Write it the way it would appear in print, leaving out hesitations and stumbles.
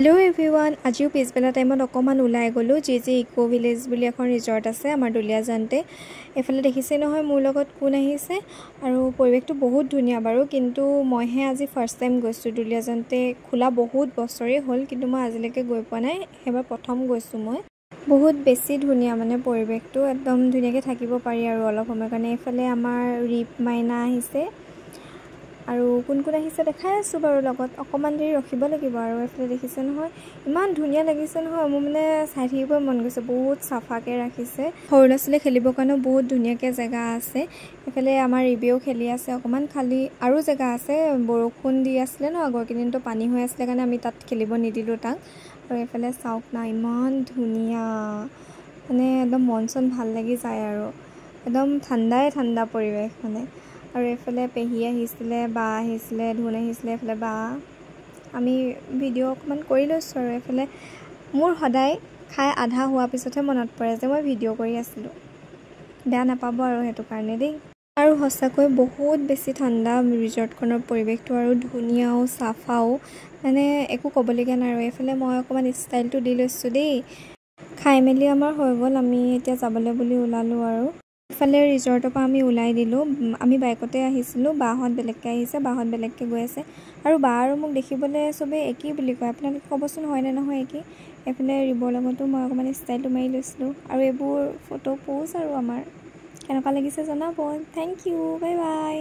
Hello' everyone, আজিও পিছবেলা টাইমত অকণমান ওলাই গ'লোঁ। যি ইকো ভিলেজ বুলি এখন ৰিজৰ্ট আছে আমাৰ দুলীয়াজানতে। এইফালে দেখিছে নহয় মোৰ লগত কোন আহিছে, আৰু পৰিৱেশটো বহুত ধুনীয়া বাৰু। কিন্তু মইহে আজি ফাৰ্ষ্ট টাইম গৈছোঁ দুলীয়াজানতে। খোলা বহুত বছৰেই হ'ল, কিন্তু মই আজিলৈকে গৈ পোৱা নাই, সেইবাৰ প্ৰথম গৈছোঁ মই। বহুত বেছি ধুনীয়া মানে পৰিৱেশটো, একদম ধুনীয়াকৈ থাকিব পাৰি আৰু অলপ সময়ৰ কাৰণে। এইফালে আমাৰ ৰিপ মাইনা আহিছে আৰু কোন কোন আহিছে দেখাই আছোঁ বাৰু লগত। অকণমান দেৰি ৰখিব লাগিব আৰু। এইফালে দেখিছে নহয় ইমান ধুনীয়া লাগিছে নহয়, মোৰ মানে চাই থাকিব মন গৈছে। বহুত চাফাকৈ ৰাখিছে, সৰু ল'ৰা ছোৱালী খেলিবৰ কাৰণেও বহুত ধুনীয়াকৈ জেগা আছে। এইফালে আমাৰ ৰিবিয়েও খেলি আছে অকণমান, খালী আৰু জেগা আছে। বৰষুণ দি আছিলে ন আগৰ কেইদিনতো, পানী হৈ আছিলে কাৰণে আমি তাত খেলিব নিদিলোঁ তাক। আৰু এইফালে চাওক না ইমান ধুনীয়া, মানে একদম মন চন ভাল লাগি যায় আৰু একদম ঠাণ্ডা পৰিৱেশ মানে। আৰু এইফালে পেহী আহিছিলে, বা আহিছিলে, ধুন আহিছিলে। এইফালে বা আমি ভিডিঅ' অকণমান কৰি লৈছোঁ আৰু। এইফালে মোৰ সদায় খাই আধা হোৱাৰ পিছতহে মনত পৰে যে মই ভিডিঅ' কৰি আছিলোঁ, বেয়া নাপাব আৰু সেইটো কাৰণে দেই। আৰু সঁচাকৈ বহুত বেছি ঠাণ্ডা ৰিজৰ্টখনৰ পৰিৱেশটো, আৰু ধুনীয়াও চাফাও, মানে একো ক'বলগীয়া নাই আৰু। এইফালে মই অকণমান ষ্টাইলটো দি লৈছোঁ দেই। খাই মেলি আমাৰ হৈ গ'ল, আমি এতিয়া যাবলৈ বুলি ওলালোঁ আৰু। ইফালে ৰিজৰ্টৰ পৰা আমি ওলাই দিলোঁ। আমি বাইকতে আহিছিলোঁ, বাহঁত বেলেগকৈ আহিছে, বাহঁত বেলেগকৈ গৈ আছে। আৰু বা আৰু মোক দেখিবলৈ চবেই একেই বুলি কয়, আপোনালোকে ক'বচোন হয়নে নহয় একেই। এইফালে ৰিবৰ লগতো মই অকণমান ষ্টাইলটো মাৰি লৈছিলোঁ। আৰু এইবোৰ ফটো প'জ আৰু আমাৰ কেনেকুৱা লাগিছে জনাব। Thank you, bye by.